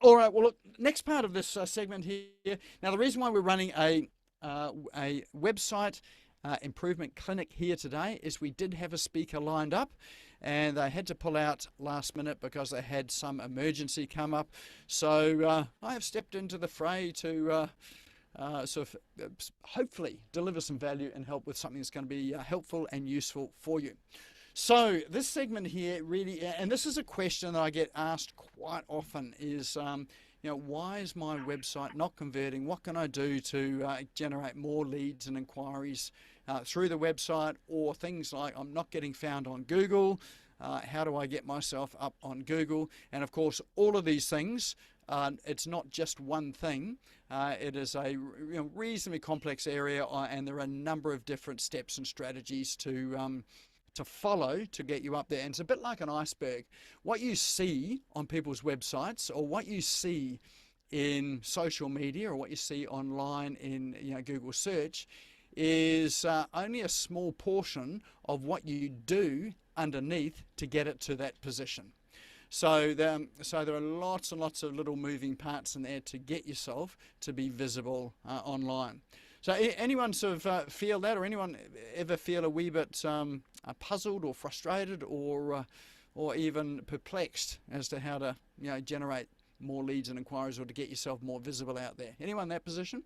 All right. Well, look, next part of this segment here. Now, the reason why we're running a website improvement clinic here today is we did have a speaker lined up, and they had to pull out last minute because they had some emergency come up. So I have stepped into the fray to sort of hopefully deliver some value and help with something that's going to be helpful and useful for you. So this segment here really, and this is a question that I get asked quite often, is why is my website not converting? What can I do to generate more leads and inquiries through the website? Or things like, I'm not getting found on Google. How do I get myself up on Google? And of course, all of these things, it's not just one thing. It is a reasonably complex area, and there are a number of different steps and strategies to follow to get you up there. And it's a bit like an iceberg. What you see on people's websites, or what you see in social media, or what you see online in Google search, is only a small portion of what you do underneath to get it to that position. So there are lots and lots of little moving parts in there to get yourself to be visible online. So anyone sort of feel that, or anyone ever feel a wee bit puzzled or frustrated or even perplexed as to how to generate more leads and inquiries, or to get yourself more visible out there? Anyone in that position?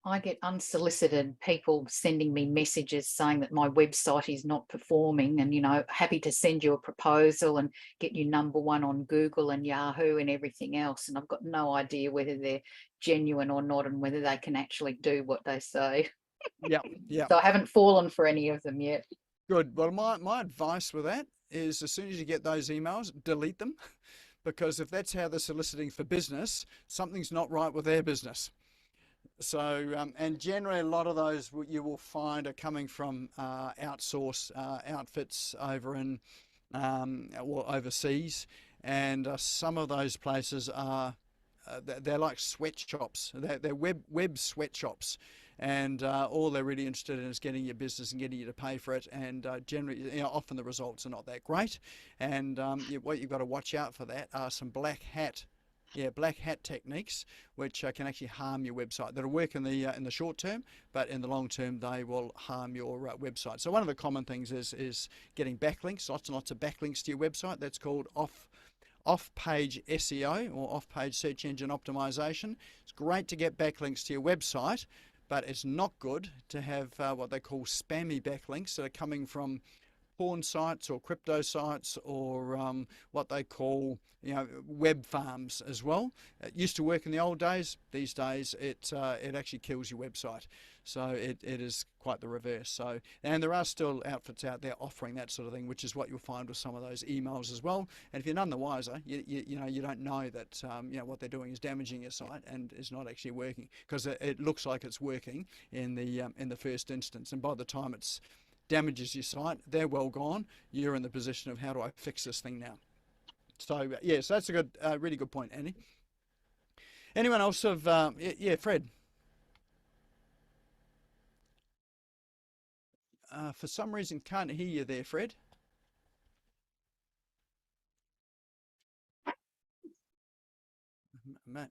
I get unsolicited people sending me messages saying that my website is not performing, and happy to send you a proposal and get you #1 on Google and Yahoo and everything else, and I've got no idea whether they're genuine or not, and whether they can actually do what they say. Yeah. So I haven't fallen for any of them yet. Good. Well, my advice with that is, as soon as you get those emails, delete them, because if that's how they're soliciting for business, something's not right with their business. So, and generally a lot of those you will find are coming from outsource outfits over in or overseas, and some of those places are they're like sweatshops. They're web sweatshops, and all they're really interested in is getting your business and getting you to pay for it. And generally, often the results are not that great. And what you've got to watch out for that are some black hat techniques, which can actually harm your website. That'll work in the short term, but in the long term, they will harm your website. So one of the common things is getting backlinks, lots and lots of backlinks to your website. That's called off-page SEO, or off-page search engine optimization. It's great to get backlinks to your website, but it's not good to have what they call spammy backlinks that are coming from porn sites or crypto sites, or what they call web farms as well. It used to work in the old days. These days it actually kills your website. So it is quite the reverse. So, and there are still outfits out there offering that sort of thing, which is what you'll find with some of those emails as well. And if you're none the wiser, you don't know that what they're doing is damaging your site and is not actually working, because it looks like it's working in the first instance, and by the time it's damages your site, they're well gone. You're in the position of, how do I fix this thing now? So yes, that's a good, really good point, Annie. Anyone else have? Yeah, Fred. For some reason, can't hear you there, Fred.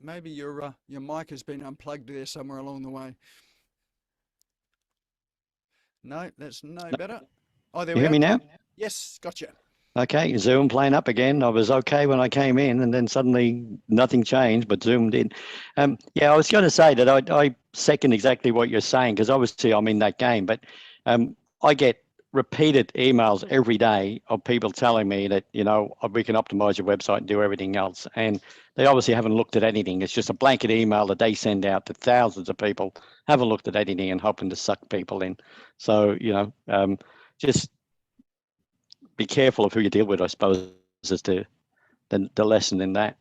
Maybe your mic has been unplugged there somewhere along the way. No, that's no better. Oh, there You we hear go. me now? Yes, gotcha. Okay, Zoom playing up again. I was okay when I came in, and then suddenly nothing changed, but Zoom did. Yeah, I was going to say that I second exactly what you're saying, because obviously I'm in that game, but I get repeated emails every day of people telling me that, we can optimize your website and do everything else. And they obviously haven't looked at anything. It's just a blanket email that they send out to thousands of people, haven't looked at anything, and hoping to suck people in. So, just be careful of who you deal with, I suppose, is the lesson in that.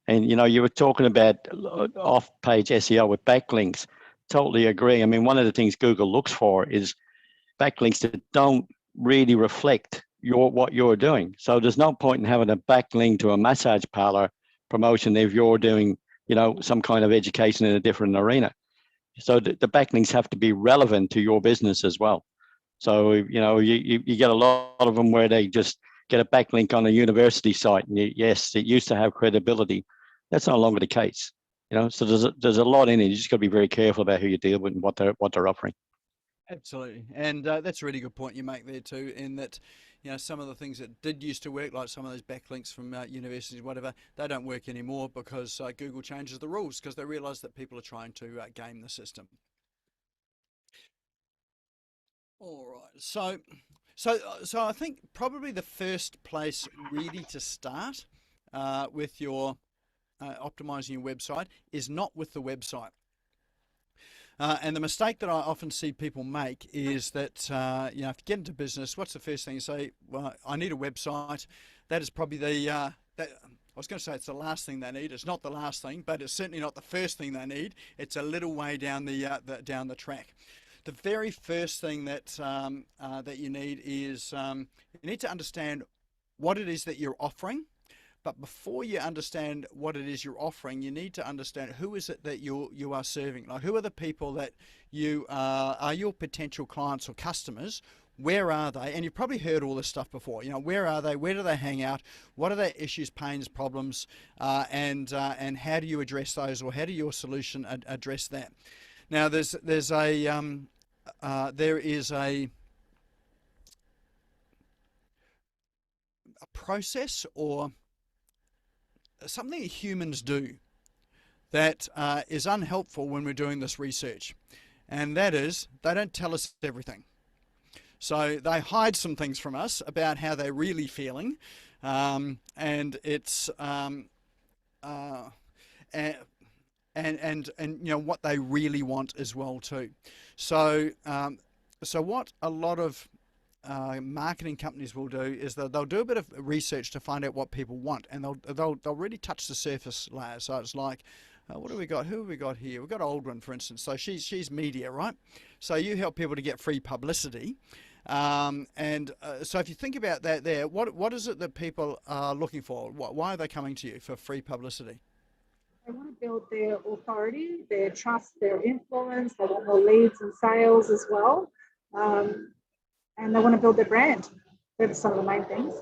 And you were talking about off-page SEO with backlinks. Totally agree. I mean, one of the things Google looks for is backlinks that don't really reflect what you're doing. So there's no point in having a backlink to a massage parlor promotion if you're doing some kind of education in a different arena. So the backlinks have to be relevant to your business as well. So you get a lot of them where they just get a backlink on a university site, and yes, it used to have credibility. That's no longer the case. So there's a lot in it. You just got to be very careful about who you deal with and what they're offering. Absolutely, and that's a really good point you make there too. In that, some of the things that did used to work, like some of those backlinks from universities, whatever, they don't work anymore because Google changes the rules because they realise that people are trying to game the system. All right, so I think probably the first place really to start with your optimizing your website is not with the website. And the mistake that I often see people make is that, if you get into business, what's the first thing you say? Well, I need a website. That is probably I was going to say it's the last thing they need. It's not the last thing, but it's certainly not the first thing they need. It's a little way down down the track. The very first thing that that you need is you need to understand what it is that you're offering. But before you understand what it is you're offering, you need to understand who is it that you are serving. Like, who are the people that you are your potential clients or customers? Where are they? And you've probably heard all this stuff before. Where are they? Where do they hang out? What are their issues, pains, problems? And how do you address those, or how do your solution address that? Now, there is a process or something that humans do that is unhelpful when we're doing this research, and that is they don't tell us everything. So they hide some things from us about how they're really feeling, and it's and what they really want as well too. So what a lot of marketing companies will do is they'll do a bit of research to find out what people want, and they'll really touch the surface layer. So it's like, what have we got? Who have we got here? We've got Aldrin, for instance. So she's media, right? So you help people to get free publicity. So if you think about that there, what is it that people are looking for? Why are they coming to you for free publicity? They want to build their authority, their trust, their influence. They want more leads and sales as well. And they want to build their brand. They're some of the main things.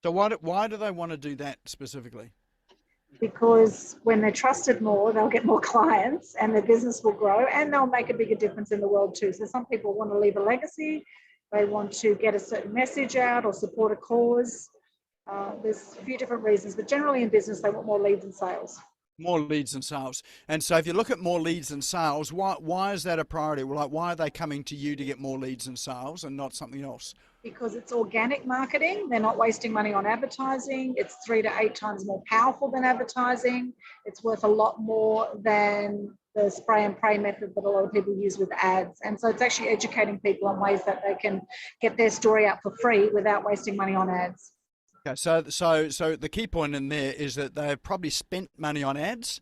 So why do they want to do that specifically? Because when they're trusted more, they'll get more clients and their business will grow, and they'll make a bigger difference in the world too. So some people want to leave a legacy. They want to get a certain message out or support a cause. There's a few different reasons, but generally in business, they want more leads and sales. More leads and sales. And so if you look at more leads and sales, why is that a priority? Well, why are they coming to you to get more leads and sales and not something else? Because it's organic marketing. They're not wasting money on advertising. It's 3 to 8 times more powerful than advertising. It's worth a lot more than the spray and pray method that a lot of people use with ads. And so it's actually educating people on ways that they can get their story out for free without wasting money on ads. Okay, so the key point in there is that they've probably spent money on ads,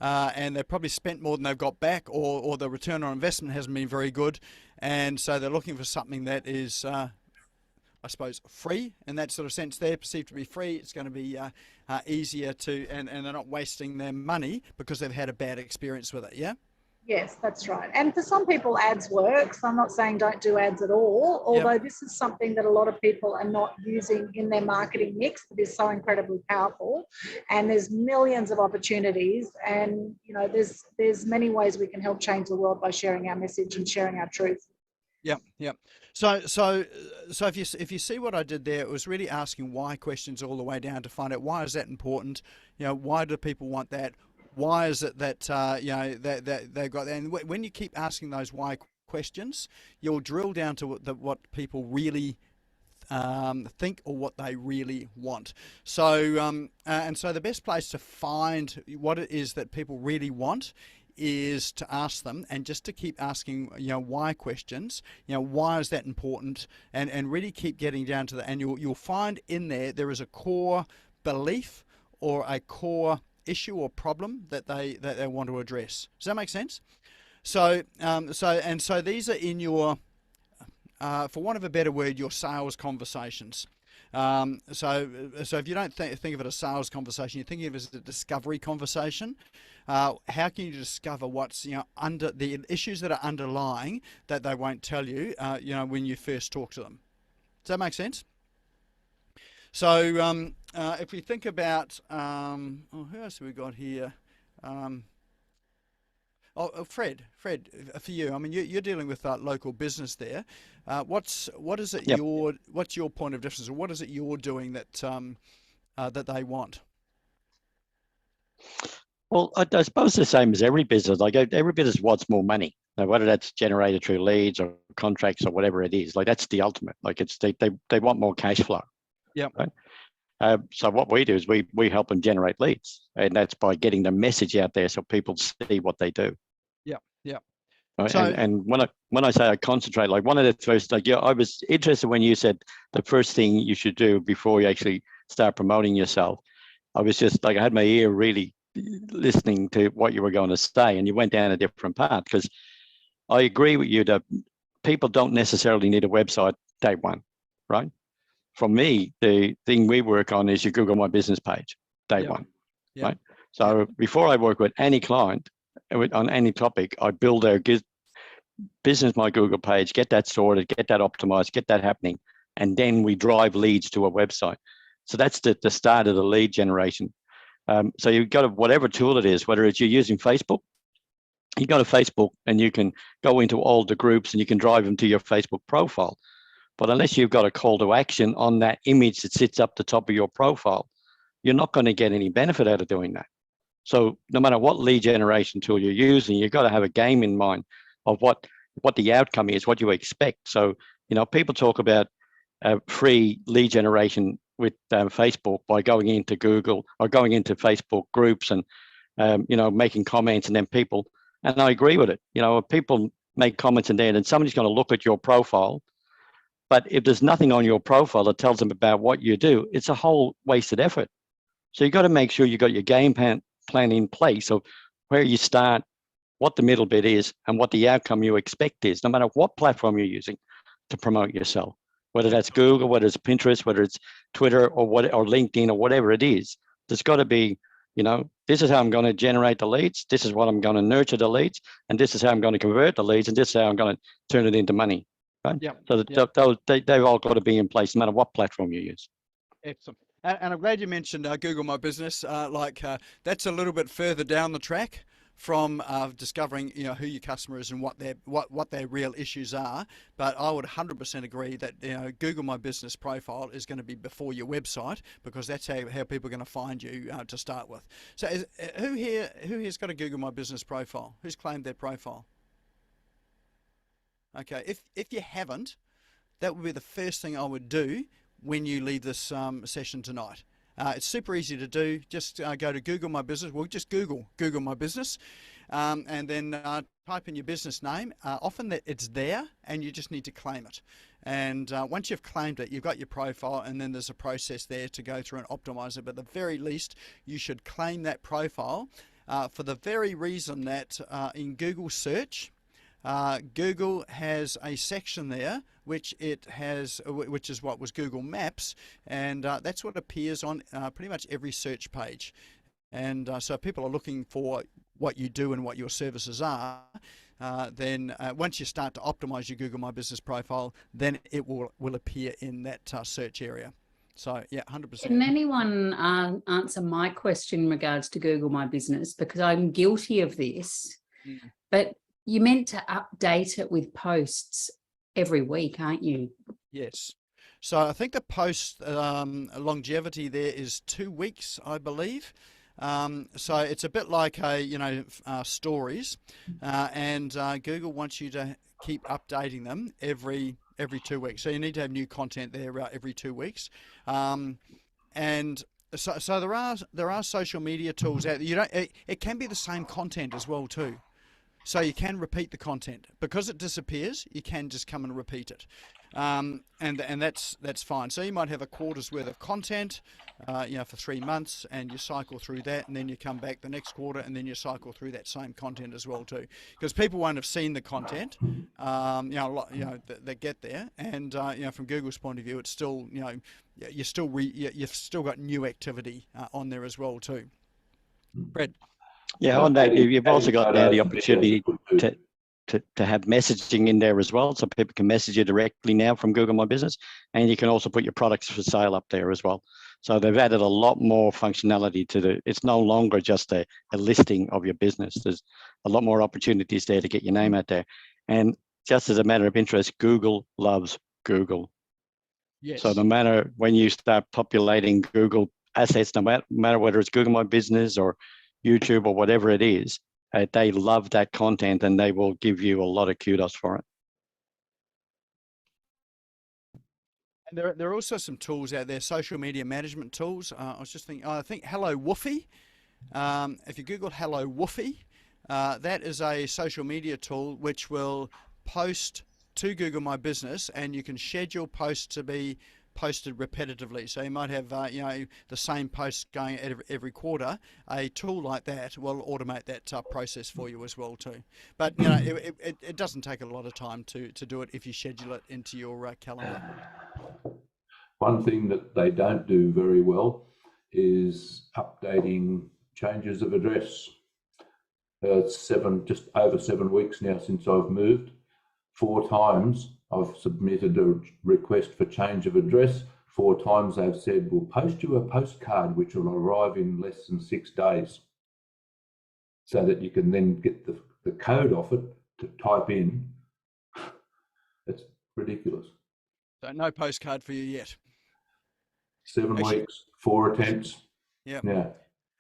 and they've probably spent more than they've got back, or the return on investment hasn't been very good, and so they're looking for something that is, I suppose, free in that sort of sense. They're perceived to be free. It's going to be easier to, and they're not wasting their money because they've had a bad experience with it. Yeah. Yes, that's right. And for some people, ads work. So I'm not saying don't do ads at all, although This is something that a lot of people are not using in their marketing mix that is so incredibly powerful. And there's millions of opportunities, and there's many ways we can help change the world by sharing our message and sharing our truth. Yeah. So if you see what I did there, it was really asking why questions all the way down to find out why is that important. Why do people want that? Why is it that that they've got that? And when you keep asking those why questions, you'll drill down to what people really think or what they really want. So and so the best place to find what it is that people really want is to ask them, and just to keep asking why questions. Why is that important, and really keep getting down to that, and you'll find in there is a core belief or a core issue or problem that they want to address. Does that make sense? So these are in your for want of a better word, your sales conversations. So if you don't think of it as a sales conversation, you're thinking of it as a discovery conversation. How can you discover what's under the issues that are underlying that they won't tell you when you first talk to them? Does that make sense? So if we think about, who else have we got here? Fred, for you, I mean, you're dealing with local business there. What's Yep. your point of difference, or what is it you're doing that that they want? Well, I suppose the same as every business. Like every business wants more money. Now, whether that's generated through leads or contracts or whatever it is, like that's the ultimate. Like it's they want more cash flow. Yeah. Right? So what we do is we help them generate leads, and that's by getting the message out there so people see what they do. Yeah. Yeah. Right? So, and when I say I concentrate, like one of the first, like, yeah, I was interested when you said the first thing you should do before you actually start promoting yourself. I was just like, I had my ear really listening to what you were going to say, and you went down a different path, because I agree with you that people don't necessarily need a website day one, right? For me, the thing we work on is your Google My Business page day one, right? So before I work with any client on any topic, I build their business My Google page, get that sorted, get that optimized, get that happening, and then we drive leads to a website. So that's the start of the lead generation. So you've got whatever tool it is, whether it's you're using Facebook, you go to Facebook and you can go into all the groups and you can drive them to your Facebook profile. But unless you've got a call to action on that image that sits up the top of your profile, you're not going to get any benefit out of doing that. So no matter what lead generation tool you're using, you've got to have a game in mind of what the outcome is, what you expect. So, people talk about free lead generation with Facebook by going into Google or going into Facebook groups and, making comments, and then people, and I agree with it. People make comments in there and somebody's going to look at your profile. But if there's nothing on your profile that tells them about what you do, it's a whole wasted effort. So you've got to make sure you got your game plan in place of where you start, what the middle bit is, and what the outcome you expect is, no matter what platform you're using to promote yourself, whether that's Google, whether it's Pinterest, whether it's Twitter or LinkedIn or whatever it is. There's got to be, this is how I'm going to generate the leads. This is what I'm going to nurture the leads, and this is how I'm going to convert the leads, and this is how I'm going to turn it into money. Right? Yeah. So they've all got to be in place no matter what platform you use. Excellent. And I'm glad you mentioned Google My Business. That's a little bit further down the track from discovering who your customer is and what their real issues are. But I would 100% agree that Google My Business profile is going to be before your website, because that's how people are going to find you to start with. So who here's got a Google My Business profile? Who's claimed their profile? Okay, if you haven't, that would be the first thing I would do when you leave this session tonight. It's super easy to do. Just go to Google My Business. Well, just Google My Business, and then type in your business name. Often it's there, and you just need to claim it. And once you've claimed it, you've got your profile, and then there's a process there to go through and optimize it. But at the very least, you should claim that profile for the very reason that in Google search, Google has a section there which is what was Google Maps, and that's what appears on pretty much every search page. And so people are looking for what you do and what your services are. Then once you start to optimize your Google My Business profile, then it will appear in that search area. So yeah, 100%. Can anyone answer my question in regards to Google My Business? Because I'm guilty of this, but you're meant to update it with posts every week, aren't you? Yes. So I think the post longevity there is 2 weeks, I believe. So it's a bit like stories, and Google wants you to keep updating them every 2 weeks. So you need to have new content there every 2 weeks. And so there are social media tools out there. It can be the same content as well too. So you can repeat the content. Because it disappears, you can just come and repeat it. And that's fine. So you might have a quarter's worth of content, for 3 months, and you cycle through that, and then you come back the next quarter, and then you cycle through that same content as well too. Because people won't have seen the content, that get there, and from Google's point of view, it's still, you've still got new activity on there as well too. Brad. Yeah, on that, you've also got now the opportunity to to have messaging in there as well, so people can message you directly now from Google My Business, and you can also put your products for sale up there as well. So they've added a lot more functionality to it's no longer just a listing of your business. There's a lot more opportunities there to get your name out there. And just as a matter of interest, Google loves Google. Yes. So no matter when you start populating Google assets, no matter whether it's Google My Business or YouTube or whatever it is, they love that content and they will give you a lot of kudos for it. And there are also some tools out there, social media management tools. I was just thinking, I think Hello Woofy. If you Google Hello Woofy, that is a social media tool which will post to Google My Business, and you can schedule posts to be posted repetitively. So you might have the same post going every quarter. A tool like that will automate that process for you as well too. But it doesn't take a lot of time to do it if you schedule it into your calendar. One thing that they don't do very well is updating changes of address. Just over 7 weeks now since I've moved. 4 times I've submitted a request for change of address. 4 times they've said, we'll post you a postcard which will arrive in less than 6 days, so that you can then get the code off it to type in. It's ridiculous. So no postcard for you yet. 7 weeks, 4 attempts. Yeah.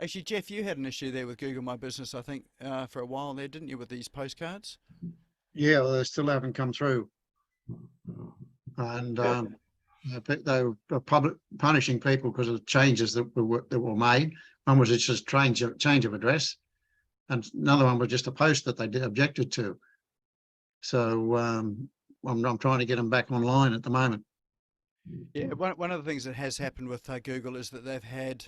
Actually, Jeff, you had an issue there with Google My Business, I think, for a while there, didn't you, with these postcards? Yeah, well, they still haven't come through. And they were punishing people because of changes that were made. One was it's just change of address, and another one was just a post that they objected to. So I'm trying to get them back online at the moment. Yeah, one of the things that has happened with Google is that they've had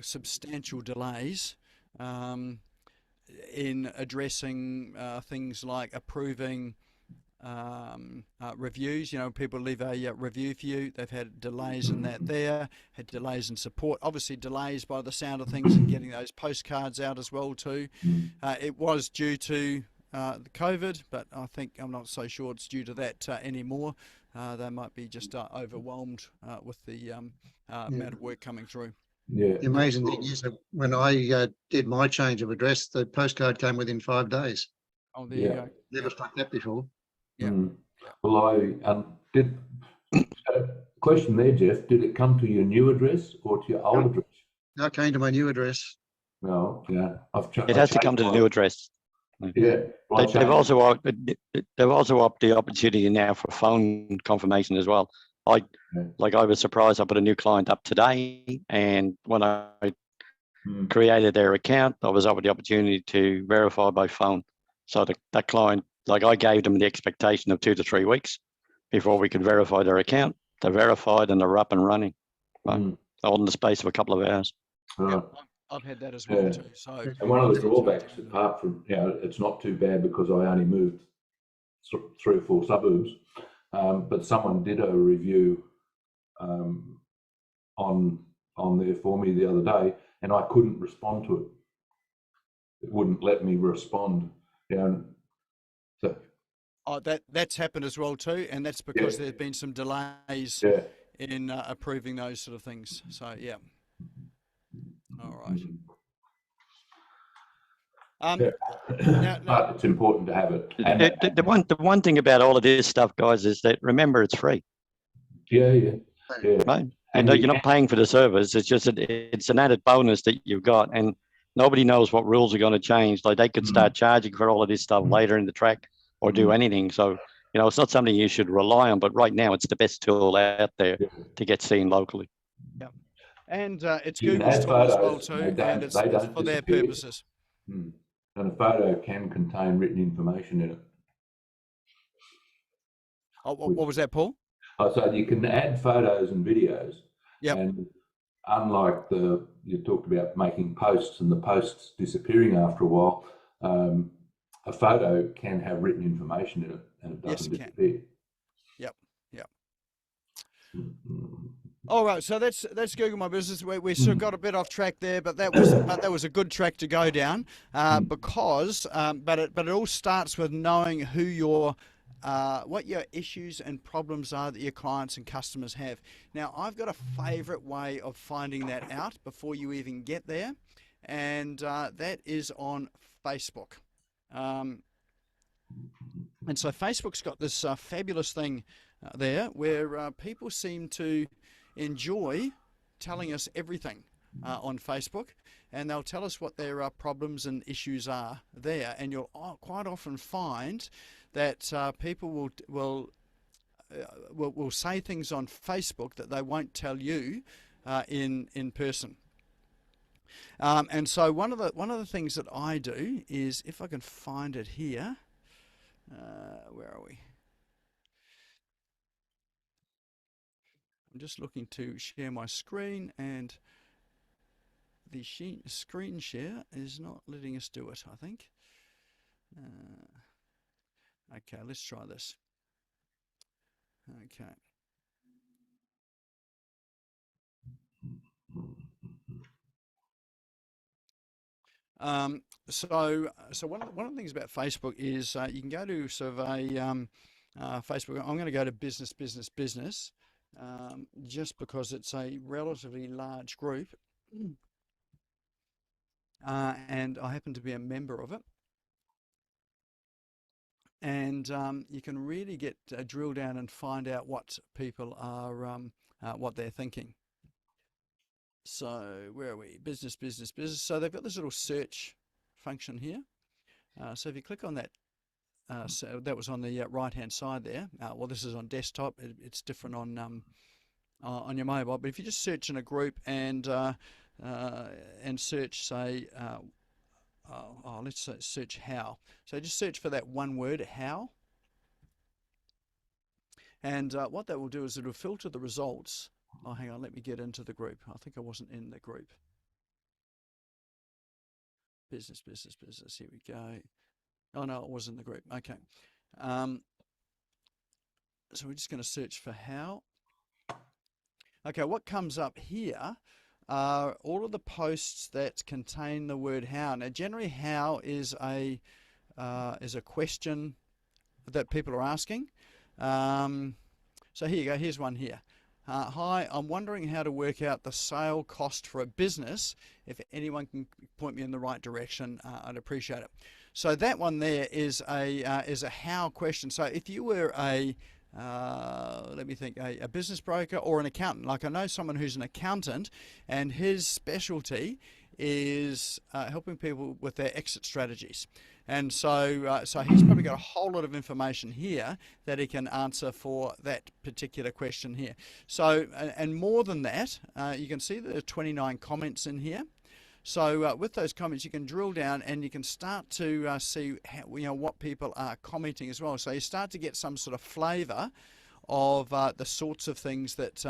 substantial delays in addressing things like approving reviews. People leave a review for you. They've had delays in that there, had delays in support, obviously delays by the sound of things in getting those postcards out as well too. It was due to the COVID, but I'm not so sure it's due to that anymore. They might be just overwhelmed with the amount of work coming through. Yeah. The amazing thing is that when I did my change of address, the postcard came within 5 days. Oh, there you go. Never struck that before. Yeah. Well, I did. Question there, Jeff. Did it come to your new address or to your old address? No, it came to my new address. No, yeah. It has to come to the new address. Yeah. They've also upped the opportunity now for phone confirmation as well. I was surprised. I put a new client up today, and when I created their account, I was offered the opportunity to verify by phone. So that client, I gave them the expectation of 2 to 3 weeks before we could verify their account. They're verified and they're up and running, all in the space of a couple of hours. I've had that as well too. So, and one of the drawbacks, apart from it's not too bad because I only moved 3 or 4 suburbs, but someone did a review on there for me the other day, and I couldn't respond to it. It wouldn't let me respond. So. That's happened as well too, and that's because there's been some delays in approving those sort of things. So yeah. All right. But it's important to have it. And the one thing about all of this stuff, guys, is that remember it's free. Yeah. Right. And you're not paying for the service. It's just it's an added bonus that you've got, and nobody knows what rules are going to change. Like they could start charging for all of this stuff later in the track, or do anything. So it's not something you should rely on. But right now, it's the best tool out there to get seen locally. Yeah. And it's Google's tool as well too, and it's for their purposes. And a photo can contain written information in it. Oh, what was that, Paul? So you can add photos and videos. Yep. And unlike you talked about making posts and the posts disappearing after a while, a photo can have written information in it and it doesn't disappear. Yep. All right, so that's Google My Business. We sort of got a bit off track there, but that was a good track to go down because but it all starts with knowing who your what your issues and problems are that your clients and customers have. Now, I've got a favourite way of finding that out before you even get there, and that is on Facebook. And so Facebook's got this fabulous thing there where people seem to enjoy telling us everything on Facebook, and they'll tell us what their problems and issues are there. And you'll quite often find that people will say things on Facebook that they won't tell you in person. And so one of the things that I do is, if I can find it here, where are we? I'm just looking to share my screen, and the screen share is not letting us do it, I think. Okay, let's try this. Okay. So one of the things about Facebook is you can go to sort of a Facebook. I'm going to go to business, just because it's a relatively large group, and I happen to be a member of it. And you can really get drill down and find out what people are, what they're thinking. So where are we? Business. So they've got this little search function here. So if you click on that, so that was on the right-hand side there. Well, this is on desktop. It's different on your mobile. But if you just search in a group and search, say, let's search how. So just search for that one word, how. And what that will do is it will filter the results. Oh, hang on, let me get into the group. I think I wasn't in the group. Business. Here we go. Oh, no, it was in the group. Okay. So we're just going to search for how. Okay, what comes up here are all of the posts that contain the word how. Now, generally, how is a question that people are asking. So here you go. Here's one here. Hi, I'm wondering how to work out the sale cost for a business. If anyone can point me in the right direction, I'd appreciate it. So that one there is a how question. So if you were let me think, a business broker or an accountant, like I know someone who's an accountant, and his specialty is helping people with their exit strategies. And so he's probably got a whole lot of information here that he can answer for that particular question here. So, and more than that, you can see there are 29 comments in here. So with those comments, you can drill down and you can start to see how, what people are commenting as well. So you start to get some sort of flavour of the sorts of things that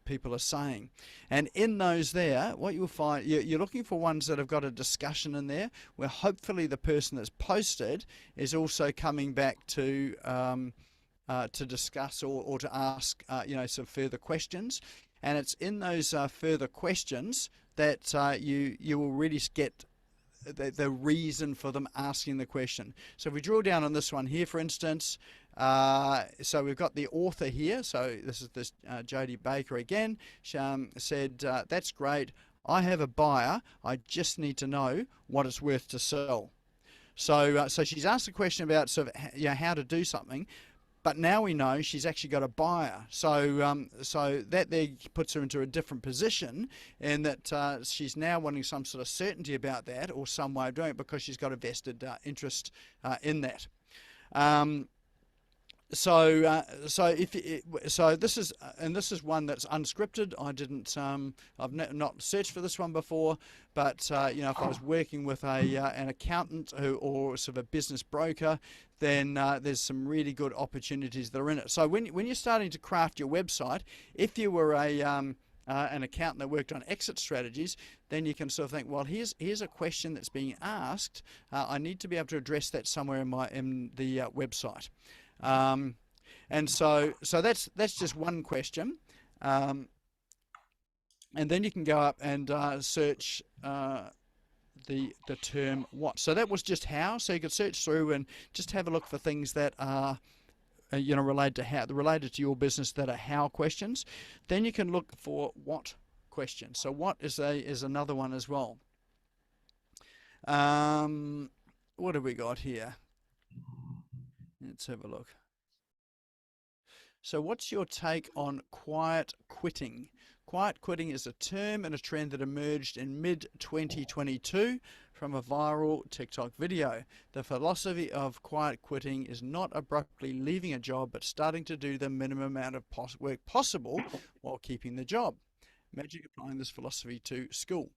people are saying. And in those there, what you'll find, you're looking for ones that have got a discussion in there, where hopefully the person that's posted is also coming back to discuss or to ask, some further questions. And it's in those further questions that you will really get the reason for them asking the question. So if we drill down on this one here, for instance, so we've got the author here. So this is this Jodie Baker again. She said, that's great. I have a buyer. I just need to know what it's worth to sell. So she's asked a question about sort of how to do something. But now we know she's actually got a buyer. So so that there puts her into a different position, in that she's now wanting some sort of certainty about that, or some way of doing it, because she's got a vested interest in that. So this is one that's unscripted. I didn't I've not searched for this one before, but if I was working with an accountant or sort of a business broker, then there's some really good opportunities that are in it. So when you're starting to craft your website, if you were an accountant that worked on exit strategies, then you can sort of think, well, here's a question that's being asked. I need to be able to address that somewhere in the website. And so that's just one question. And then you can go up and search the term what. So that was just how. So you could search through and just have a look for things that are related to your business, that are how questions. Then you can look for what questions. So what is another one as well. What have we got here? Let's have a look. So what's your take on quiet quitting? Quiet quitting is a term and a trend that emerged in mid-2022 from a viral TikTok video. The philosophy of quiet quitting is not abruptly leaving a job, but starting to do the minimum amount of work possible while keeping the job. Imagine applying this philosophy to school.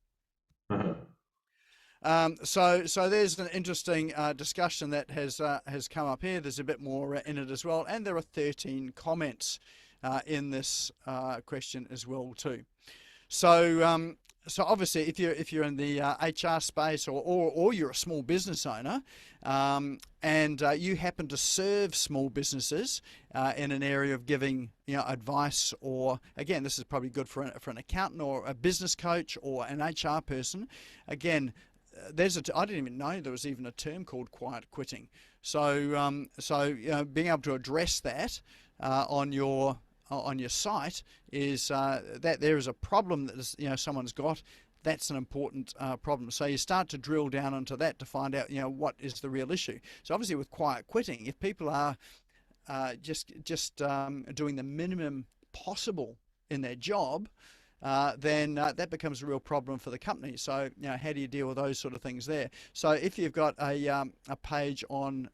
So there's an interesting discussion that has come up here. There's a bit more in it as well, and there are 13 comments in this question as well too. So obviously, if you're in the HR space or you're a small business owner, and you happen to serve small businesses in an area of giving advice, or again, this is probably good for an accountant or a business coach or an HR person. Again, I didn't even know there was even a term called quiet quitting. So being able to address that on your site is that there is a problem that someone's got. That's an important problem. So you start to drill down into that to find out what is the real issue. So obviously with quiet quitting, if people are just doing the minimum possible in their job, then that becomes a real problem for the company. So how do you deal with those sort of things there? So if you've got a page on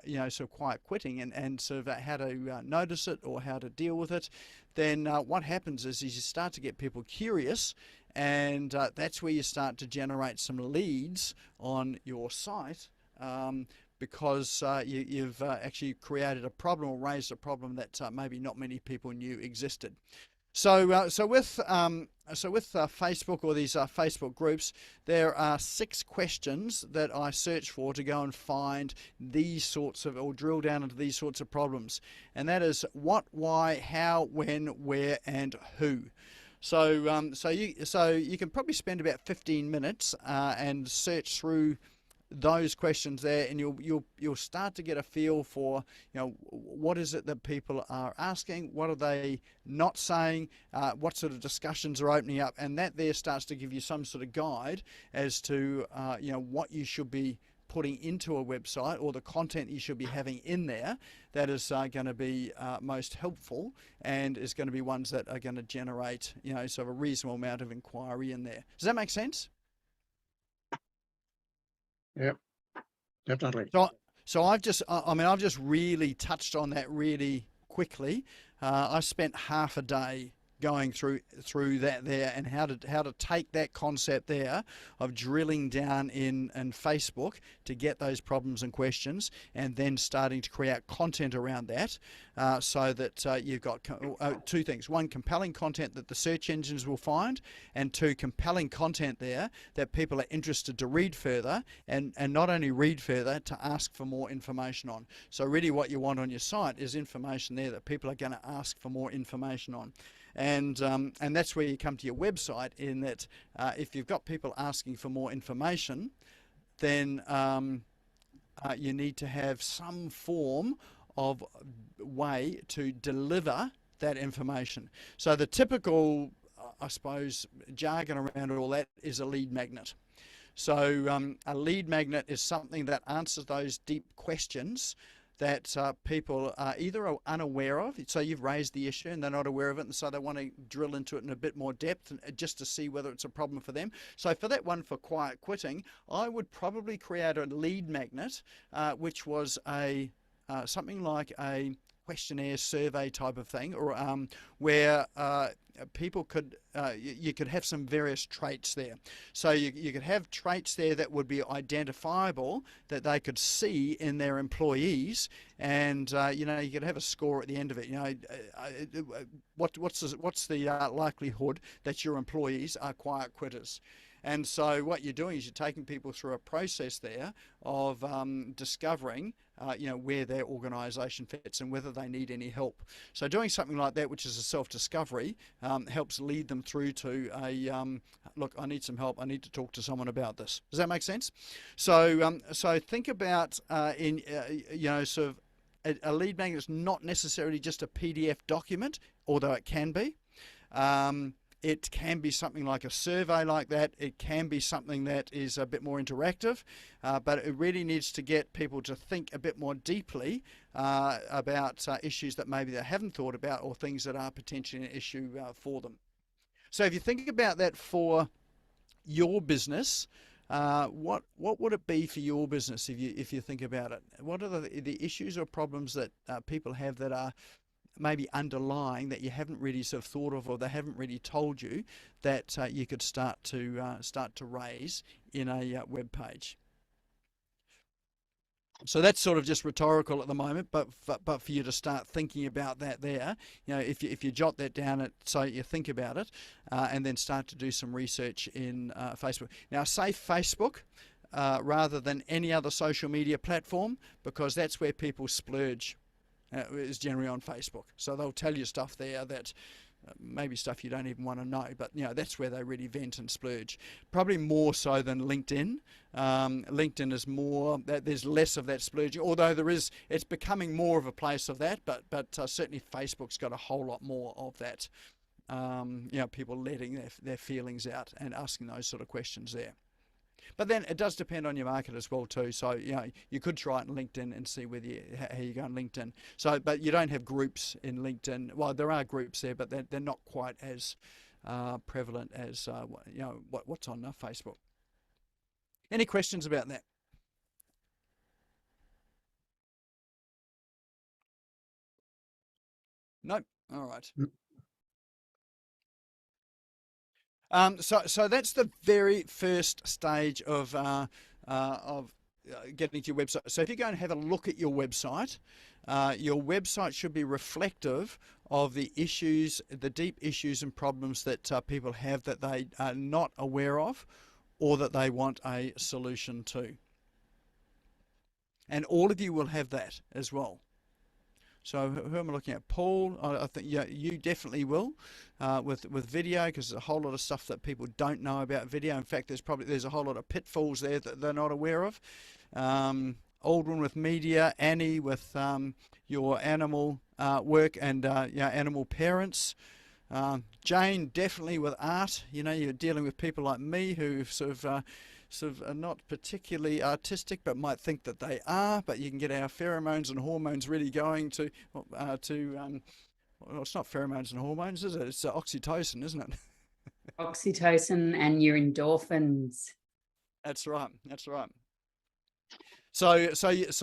sort of quiet quitting and sort of how to notice it or how to deal with it, then what happens is you start to get people curious, and that's where you start to generate some leads on your site, because you've actually created a problem or raised a problem that maybe not many people knew existed. So with Facebook or these Facebook groups, there are 6 questions that I search for to go and find these sorts of, or drill down into these sorts of problems. And that is what, why, how, when, where, and who. So you can probably spend about 15 minutes and search through those questions there, and you'll start to get a feel for what is it that people are asking, what are they not saying, what sort of discussions are opening up, and that there starts to give you some sort of guide as to what you should be putting into a website, or the content you should be having in there that is going to be most helpful, and is going to be ones that are going to generate sort of a reasonable amount of inquiry in there. Does that make sense? Yep, definitely. So I've just really touched on that really quickly. I spent half a day going through that there, and how to take that concept there of drilling down in Facebook to get those problems and questions, and then starting to create content around that, so that you've got 2 things: 1, compelling content that the search engines will find, and 2, compelling content there that people are interested to read further, and not only read further, to ask for more information on. So really what you want on your site is information there that people are going to ask for more information on. And that's where you come to your website, in that if you've got people asking for more information, then you need to have some form of way to deliver that information. So the typical, I suppose, jargon around all that is a lead magnet. So a lead magnet is something that answers those deep questions that people are either unaware of. So you've raised the issue and they're not aware of it, and so they want to drill into it in a bit more depth, just to see whether it's a problem for them. So for that one, for quiet quitting, I would probably create a lead magnet, which was something like a questionnaire survey type of thing, or where people could, you could have some various traits there. So you could have traits there that would be identifiable, that they could see in their employees, and you could have a score at the end of it. What's the likelihood that your employees are quiet quitters? And so what you're doing is you're taking people through a process there of discovering, where their organisation fits and whether they need any help. So doing something like that, which is a self-discovery, helps lead them through to look, I need some help. I need to talk to someone about this. Does that make sense? So so think about sort of a lead magnet is not necessarily just a PDF document, although it can be. It can be something like a survey like that. It can be something that is a bit more interactive, but it really needs to get people to think a bit more deeply about issues that maybe they haven't thought about, or things that are potentially an issue for them. So if you think about that for your business, what would it be for your business if you think about it? What are the issues or problems that people have that are maybe underlying, that you haven't really sort of thought of, or they haven't really told you, that you could start to raise in a web page? So that's sort of just rhetorical at the moment, but for you to start thinking about that there, if you jot that down, so you think about it, and then start to do some research in Facebook. Now, say Facebook rather than any other social media platform, because that's where people splurge. Is generally on Facebook. So they'll tell you stuff there that maybe stuff you don't even want to know, but that's where they really vent and splurge. Probably more so than LinkedIn. LinkedIn is more, there's less of that splurging, although it's becoming more of a place of that, but certainly Facebook's got a whole lot more of that. People letting their feelings out and asking those sort of questions there. But then it does depend on your market as well too. So you could try it in LinkedIn and see how you go on LinkedIn. So, but you don't have groups in LinkedIn. Well, there are groups there, but they're not quite as prevalent as what's on Facebook. Any questions about that? Nope. All right. So that's the very first stage of getting to your website. So if you go and have a look at your website should be reflective of the issues, the deep issues and problems that people have that they are not aware of, or that they want a solution to. And all of you will have that as well. So who am I looking at? Paul, I think you definitely will with video, because there's a whole lot of stuff that people don't know about video. In fact, there's a whole lot of pitfalls there that they're not aware of. Aldrin with media, Annie with your animal work and animal parents. Jane definitely with art. You're dealing with people like me who sort of are not particularly artistic, but might think that they are. But you can get our pheromones and hormones really going to well, it's not pheromones and hormones, is it? It's oxytocin, isn't it? Oxytocin and your endorphins. That's right. So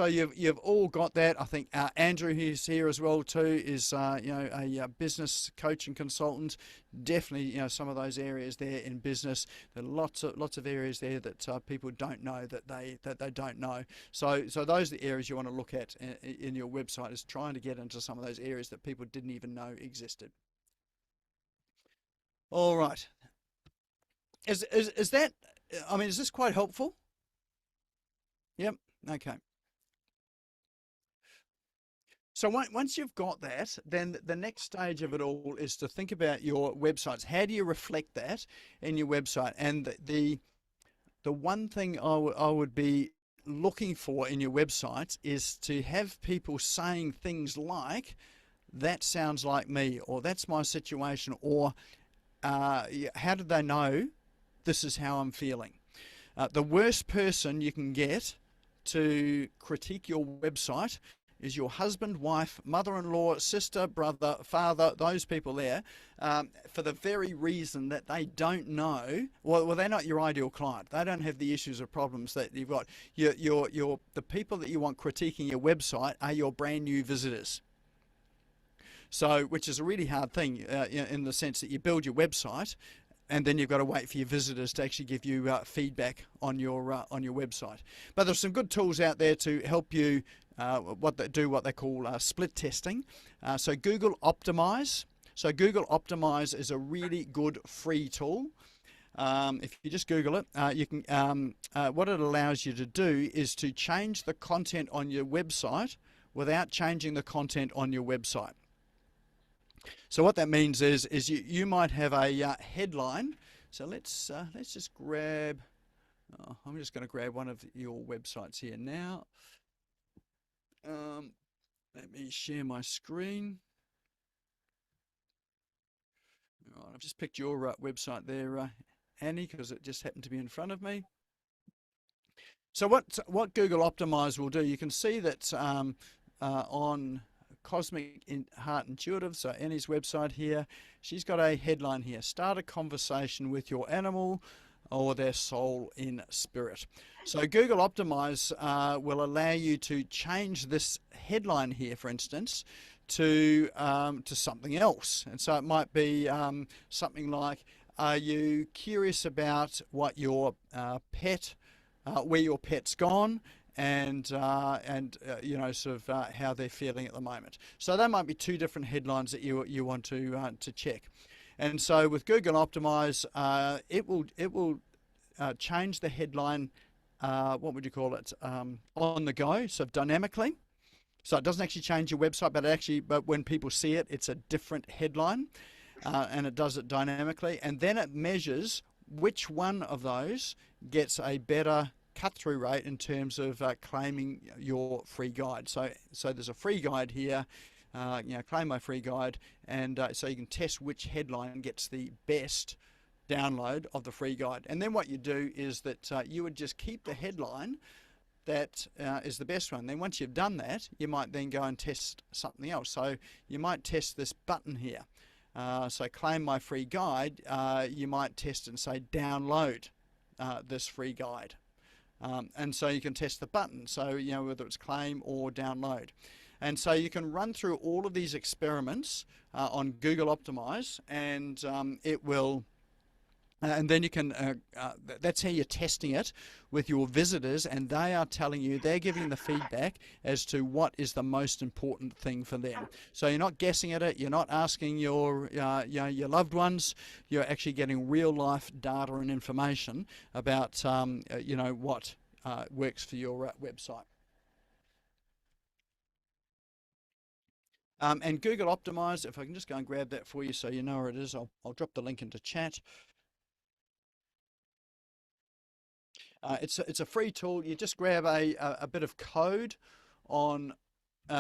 you've all got that. I think Andrew, who's here as well too, is a business coach and consultant. Definitely, some of those areas there in business. There are lots of areas there that people don't know that they don't know. So those are the areas you want to look at in your website, is trying to get into some of those areas that people didn't even know existed. All right. Is that? I mean, is this quite helpful? Yep. Okay. So once you've got that, then the next stage of it all is to think about your websites. How do you reflect that in your website? And the one thing I would be looking for in your websites is to have people saying things like, "That sounds like me," or "That's my situation," or "How did they know this is how I'm feeling?" The worst person you can get to critique your website is your husband, wife, mother-in-law, sister, brother, father, those people there, for the very reason that they don't know. Well, they're not your ideal client. They don't have the issues or problems that you've got. The people that you want critiquing your website are your brand new visitors. So, which is a really hard thing in the sense that you build your website, and then you've got to wait for your visitors to actually give you feedback on your website. But there's some good tools out there to help you what they call split testing. So Google Optimise. So Google Optimise is a really good free tool. if you just Google it, you can. What it allows you to do is to change the content on your website without changing the content on your website. So what that means is you might have a headline. So let's just grab. Oh, I'm just going to grab one of your websites here now. Let me share my screen. All right, I've just picked your website there, Annie, because it just happened to be in front of me. So what Google Optimise will do, you can see that on Cosmic Heart Intuitive, so Annie's website here, she's got a headline here: start a conversation with your animal or their soul in spirit. So Google Optimise will allow you to change this headline here, for instance, to something else. And so it might be something like, are you curious about what your pet, where your pet's gone, and you know, sort of how they're feeling at the moment. So there might be two different headlines that you want to check. And so with Google Optimise, it will change the headline, what would you call it, on the go, so dynamically. So it doesn't actually change your website, but when people see it, it's a different headline, and it does it dynamically. And then it measures which one of those gets a better cut-through rate in terms of claiming your free guide. So there's a free guide here. You know, claim my free guide, and so you can test which headline gets the best download of the free guide. And then what you do is that you would just keep the headline that is the best one. Then once you've done that, you might then go and test something else. So you might test this button here. So claim my free guide, you might test and say download this free guide. And so you can test the button, so you know whether it's claim or download. And so you can run through all of these experiments on Google Optimise, and it will, and then you can, that's how you're testing it with your visitors, and they are telling you, they're giving the feedback as to what is the most important thing for them. So you're not guessing at it, you're not asking your loved ones, you're actually getting real life data and information about you know, what works for your website. And Google Optimise, if I can just go and grab that for you so you know where it is, I'll drop the link into chat. It's a free tool. You just grab a bit of code on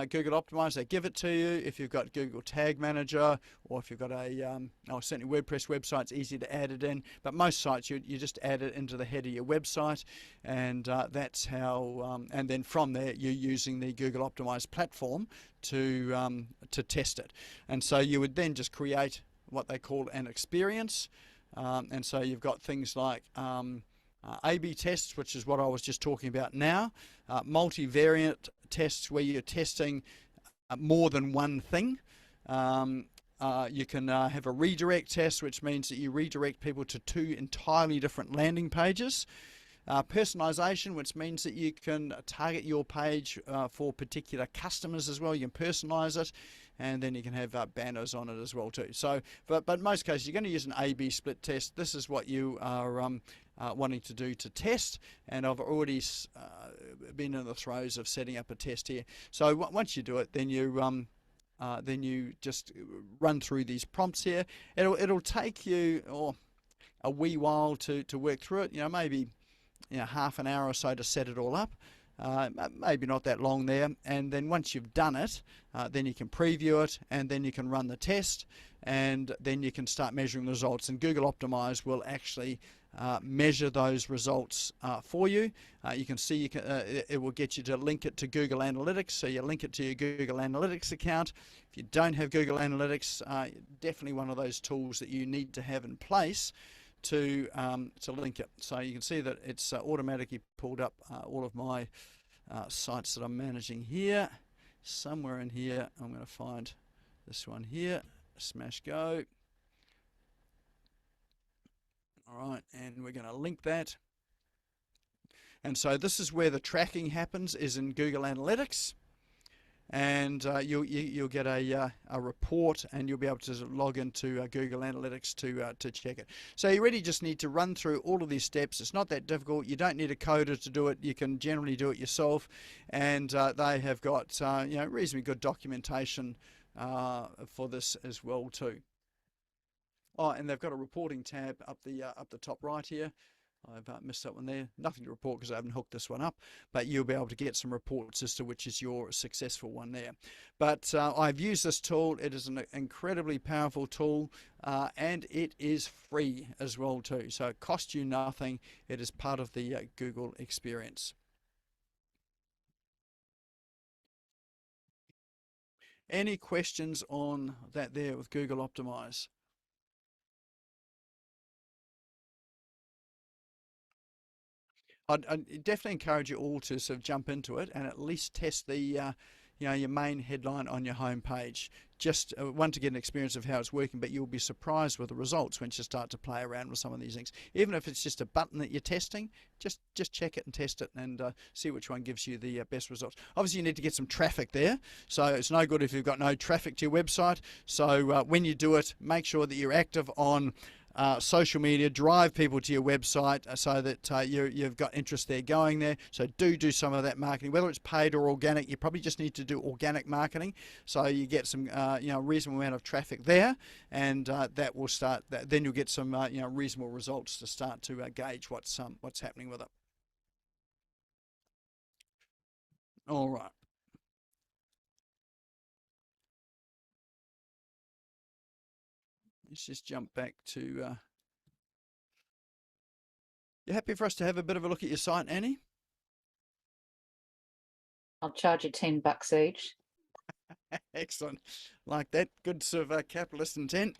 Google Optimise. They give it to you. If you've got Google Tag Manager, or if you've got a, certainly WordPress website, it's easy to add it in. But most sites, you just add it into the head of your website, and that's how. And then from there, you're using the Google Optimise platform to test it. And so you would then just create what they call an experience. And so you've got things like A/B tests, which is what I was just talking about now, multivariate tests where you're testing more than one thing. You can have a redirect test, which means that you redirect people to two entirely different landing pages. Personalization, which means that you can target your page for particular customers as well. You can personalize it, and then you can have banners on it as well too. So, but in most cases, you're going to use an A/B split test. This is what you are wanting to do to test, and I've already been in the throes of setting up a test here. So once you do it, then you just run through these prompts here. It'll take you a wee while to work through it. You know, maybe half an hour or so to set it all up. Maybe not that long there, and then once you've done it, then you can preview it, and then you can run the test, and then you can start measuring the results. And Google Optimise will actually measure those results for you. You can see it will get you to link it to Google Analytics, so you link it to your Google Analytics account. If you don't have Google Analytics, definitely one of those tools that you need to have in place to link it. So you can see that it's automatically pulled up all of my sites that I'm managing here. Somewhere in here, I'm going to find this one here, SmashGo. All right, and we're going to link that. And so this is where the tracking happens, is in Google Analytics. and you'll get a report, and you'll be able to log into Google Analytics to check it. So you really just need to run through all of these steps. It's not that difficult. You don't need a coder to do it. You can generally do it yourself, and they have got reasonably good documentation for this as well too. Oh, and they've got a reporting tab up the top right here. I've missed that one there. Nothing to report because I haven't hooked this one up, but you'll be able to get some reports as to which is your successful one there. But I've used this tool. It is an incredibly powerful tool, and it is free as well too. So it costs you nothing. It is part of the Google experience. Any questions on that there with Google Optimise? I'd definitely encourage you all to sort of jump into it and at least test the your main headline on your home page. Just one, to get an experience of how it's working, but you'll be surprised with the results once you start to play around with some of these things. Even if it's just a button that you're testing, just check it and test it and see which one gives you the best results. Obviously, you need to get some traffic there, so it's no good if you've got no traffic to your website. So when you do it, make sure that you're active on social media, drive people to your website so that you've got interest there going there. So do some of that marketing, whether it's paid or organic. You probably just need to do organic marketing, so you get some reasonable amount of traffic there, and that will start. Then you'll get some reasonable results to start to gauge what's happening with it. All right. Let's just jump back to. You happy for us to have a bit of a look at your site, Annie? I'll charge you $10 each. Excellent, like that. Good sort of capitalist intent.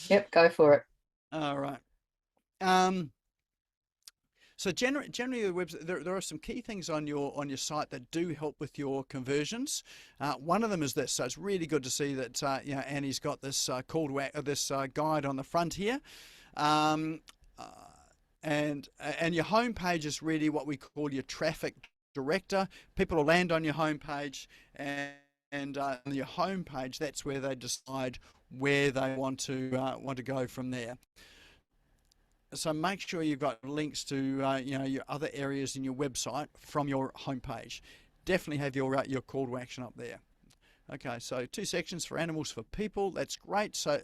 Yep, go for it. All right. So generally the website, there are some key things on your site that do help with your conversions. One of them is this. So it's really good to see that Annie's got this guide on the front here, and your home page is really what we call your traffic director. People will land on your home page, and on your home page, that's where they decide where they want to go from there. So make sure you've got links to your other areas in your website from your homepage. Definitely have your call to action up there. Okay, so 2 sections for animals, for people. That's great. So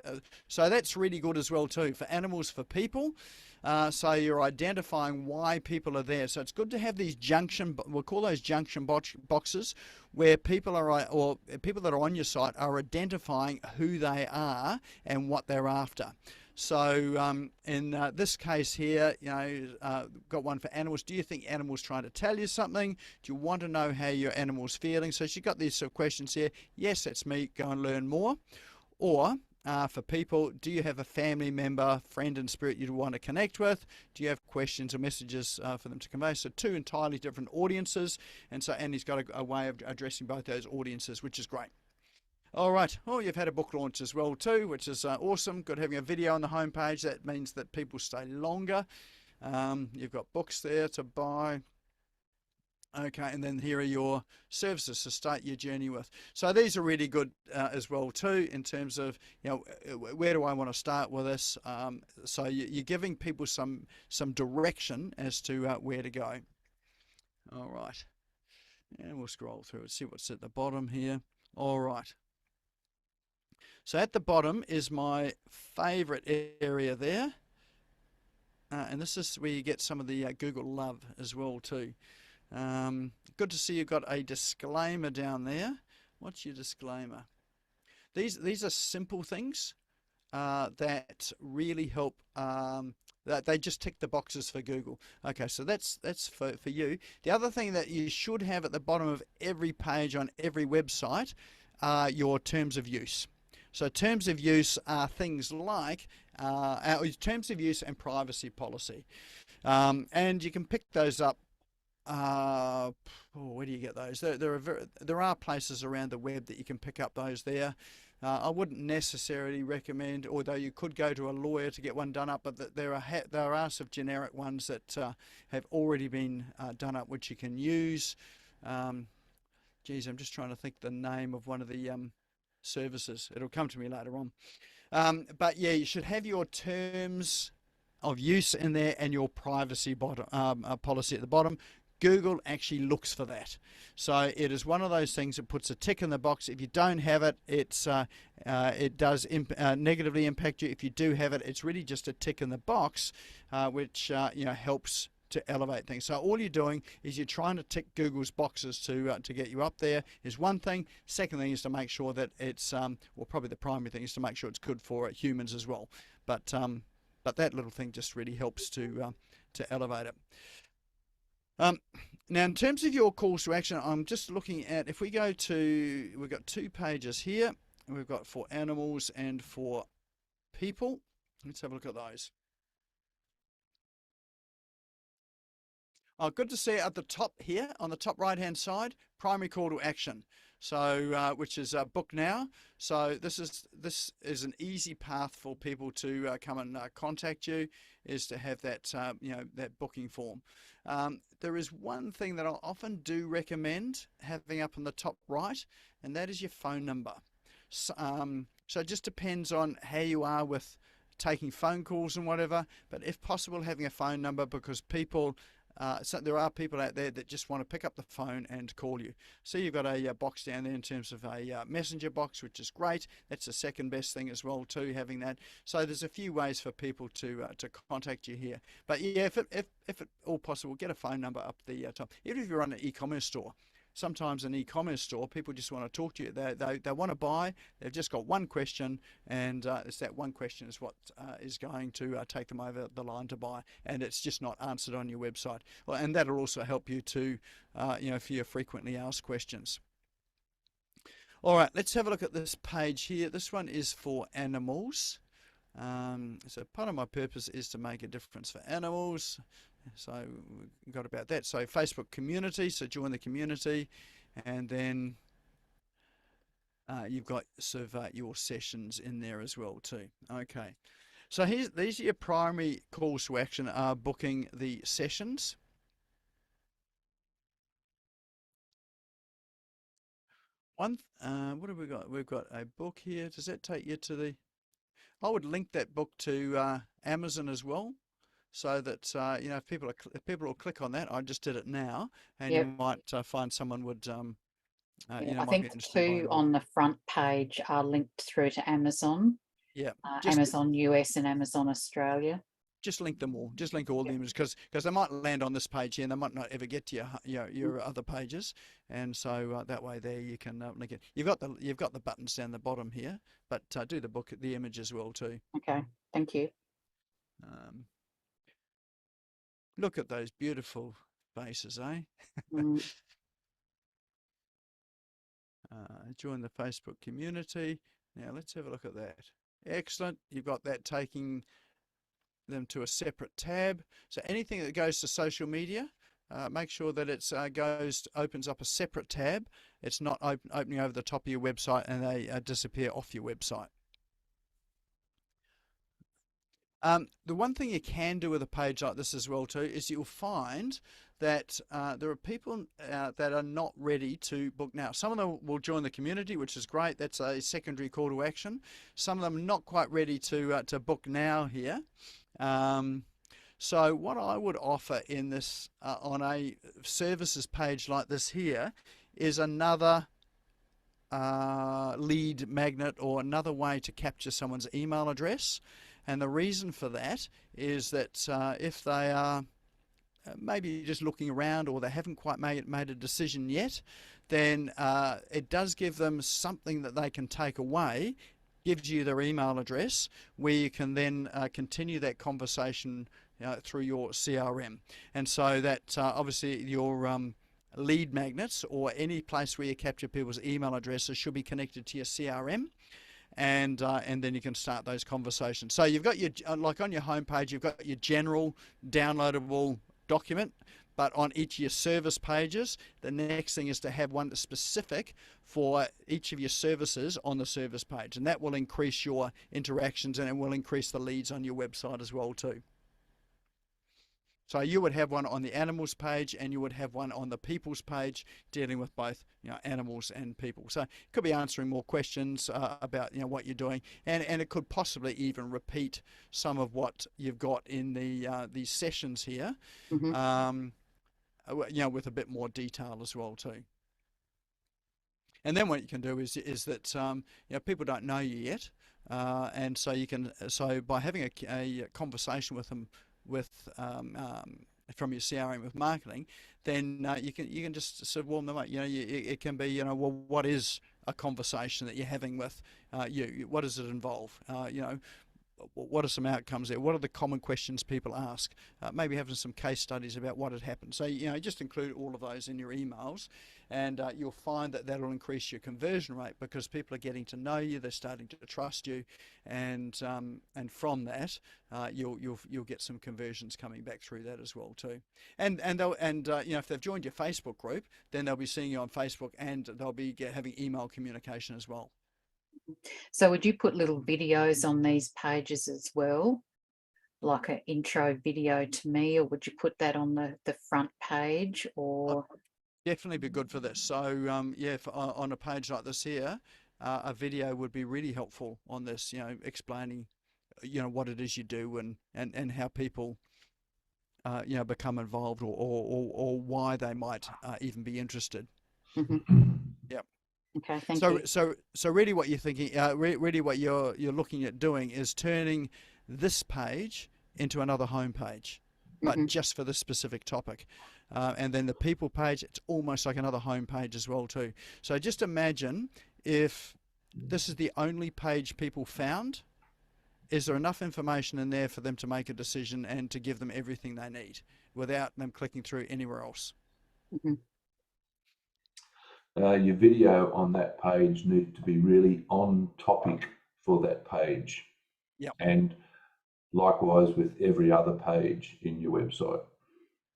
that's really good as well too, for animals, for people. So you're identifying why people are there. So it's good to have these we'll call those junction boxes, where people are, or people that are on your site are identifying who they are and what they're after. So in this case here, got one for animals. Do you think animals trying to tell you something? Do you want to know how your animal's feeling? So she's got these sort of questions here. Yes, that's me. Go and learn more. Or for people, do you have a family member, friend in spirit you'd want to connect with? Do you have questions or messages for them to convey? So 2 entirely different audiences. And so Annie's got a way of addressing both those audiences, which is great. All right. Oh, you've had a book launch as well too, which is awesome. Good having a video on the homepage. That means that people stay longer. You've got books there to buy. Okay, and then here are your services to start your journey with. So these are really good as well too, in terms of where do I want to start with this. So you're giving people some direction as to where to go. All right, and we'll scroll through and see what's at the bottom here. All right. So at the bottom is my favorite area there. And this is where you get some of the Google love as well too. Good to see you've got a disclaimer down there. What's your disclaimer? These are simple things that really help. That they just tick the boxes for Google. Okay, so that's for you. The other thing that you should have at the bottom of every page on every website are your terms of use. So terms of use are things like terms of use and privacy policy. And you can pick those up. Where do you get those? There are places around the web that you can pick up those there. I wouldn't necessarily recommend, although you could go to a lawyer to get one done up, but there are some generic ones that have already been done up, which you can use. geez, I'm just trying to think the name of one of the services. It'll come to me later on. But yeah, you should have your terms of use in there and your privacy policy at the bottom. Google actually looks for that. So it is one of those things that puts a tick in the box. If you don't have it, it does negatively impact you. If you do have it, it's really just a tick in the box, which helps to elevate things. So all you're doing is you're trying to tick Google's boxes to get you up there is one thing. Second thing is to make sure that it's well, probably the primary thing is to make sure it's good for humans as well. But that little thing just really helps to elevate it. Now, in terms of your calls to action, I'm just looking at, if we go to, we've got 2 pages here. We've got for animals and for people. Let's have a look at those. Oh, good to see it at the top here, on the top right-hand side, primary call to action. So, which is book now. So this is an easy path for people to come and contact you, is to have that that booking form. There is one thing that I often do recommend having up on the top right, and that is your phone number. So it just depends on how you are with taking phone calls and whatever, but if possible, having a phone number, because people, so there are people out there that just want to pick up the phone and call you. So you've got a box down there in terms of a messenger box, which is great. That's the second best thing as well too, having that. So there's a few ways for people to contact you here. But yeah, if at all possible, get a phone number up the top. Even if you're on an e-commerce store. Sometimes an e-commerce store, people just want to talk to you. They want to buy. They've just got one question, and it's that one question is what is going to take them over the line to buy, and it's just not answered on your website. Well, and that'll also help you to, for your frequently asked questions. All right, let's have a look at this page here. This one is for animals. So part of my purpose is to make a difference for animals. So we've got about that. So Facebook community, so join the community, and then you've got sort of your sessions in there as well too. Okay, so these are your primary calls to action, are booking the sessions. What have we got? We've got a book here. Does that take you to the... I would link that book to Amazon as well, so that if people will click on that. I just did it now, and you might find someone would I think 2 on the front page are linked through to Amazon. Yeah, Amazon US and Amazon Australia. Just link them all. Just link all the images, because they might land on this page here and they might not ever get to your other pages, and so that way there you can link it. You've got the buttons down the bottom here, but do the image as well too. Okay, thank you. Look at those beautiful faces, eh? Join the Facebook community. Now let's have a look at that. Excellent. You've got that taking them to a separate tab. So anything that goes to social media, make sure that it opens up a separate tab. It's not opening over the top of your website and they disappear off your website. The one thing you can do with a page like this as well too is you'll find that there are people that are not ready to book now. Some of them will join the community, which is great. That's a secondary call to action. Some of them are not quite ready to book now here. So what I would offer in this on a services page like this here is another lead magnet, or another way to capture someone's email address. And the reason for that is that if they are maybe just looking around, or they haven't quite made a decision yet, then it does give them something that they can take away, gives you their email address, where you can then continue that conversation through your CRM. And so that obviously your lead magnets, or any place where you capture people's email addresses, should be connected to your CRM. And then you can start those conversations. So you've got your, like on your homepage, you've got your general downloadable document, but on each of your service pages, the next thing is to have one that's specific for each of your services on the service page, and that will increase your interactions, and it will increase the leads on your website as well too. So you would have one on the animals page, and you would have one on the people's page, dealing with both, animals and people. So it could be answering more questions about, what you're doing, and it could possibly even repeat some of what you've got in these sessions here, with a bit more detail as well too. And then what you can do is that people don't know you yet, and so you can by having a conversation with them from your CRM with marketing, then you can just sort of warm them up. It can be well, what is a conversation that you're having with you? What does it involve? What are some outcomes there? What are the common questions people ask? Maybe having some case studies about what had happened. So, just include all of those in your emails, and you'll find that that'll increase your conversion rate because people are getting to know you, they're starting to trust you, and from that, you'll get some conversions coming back through that as well too. And if they've joined your Facebook group, then they'll be seeing you on Facebook, and they'll be having email communication as well. So would you put little videos on these pages as well, like an intro video to me, or would you put that on the front page? Or definitely be good for this. So on a page like this here, a video would be really helpful on this, explaining what it is you do and how people become involved, or why they might even be interested. Yep. Okay, thank you. So really what you're thinking, really what you're looking at doing is turning this page into another home page, but just for this specific topic. And then the people page, it's almost like another home page as well too. So just imagine if this is the only page people found, is there enough information in there for them to make a decision and to give them everything they need without them clicking through anywhere else? Your video on that page needs to be really on topic for that page. Yep. And likewise with every other page in your website.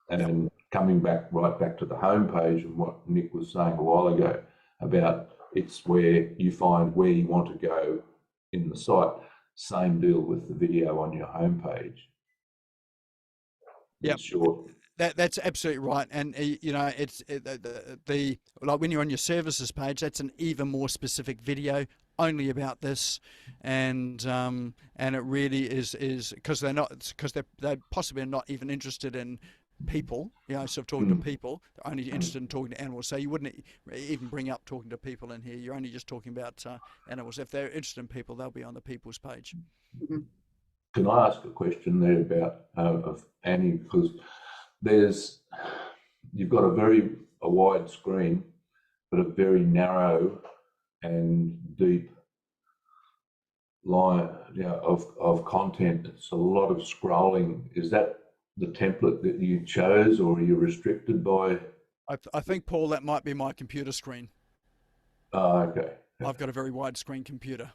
And coming right back to the home page and what Nick was saying a while ago about it's where you find where you want to go in the site. Same deal with the video on your home page. Yeah. Short. That's absolutely right, and it's like when you're on your services page, that's an even more specific video only about this, and it really is because they possibly are not even interested in people, sort of talking to people. They're only interested in talking to animals. So you wouldn't even bring up talking to people in here. You're only just talking about animals. If they're interested in people, they'll be on the people's page. Can I ask a question there about of Annie, because you've got a wide screen, but a very narrow and deep line of content. It's a lot of scrolling. Is that the template that you chose, or are you restricted by? I think, Paul, that might be my computer screen. Oh, okay. I've got a very wide screen computer.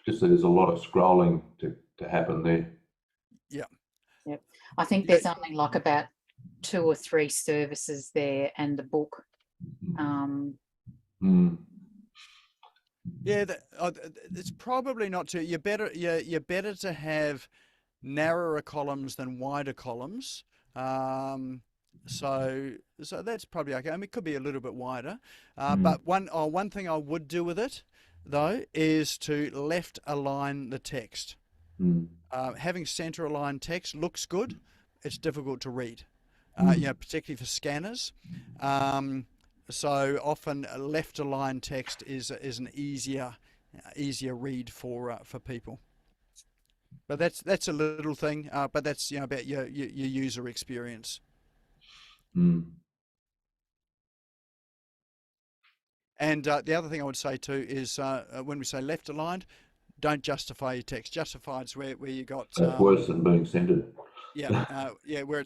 Just that there's a lot of scrolling to happen there. Yeah. Yep. I think there's only like about 2 or 3 services there and the book. Yeah, it's probably not too. You're better to have narrower columns than wider columns. So that's probably okay. I mean, it could be a little bit wider. But one thing I would do with it though is to left align the text. Having center aligned text looks good. It's difficult to read, particularly for scanners. So often left aligned text is an easier read for people. But that's a little thing. But that's about your user experience. And the other thing I would say too is when we say left aligned, don't justify your text. Justified is where you got. That's worse than being centered. Yeah, where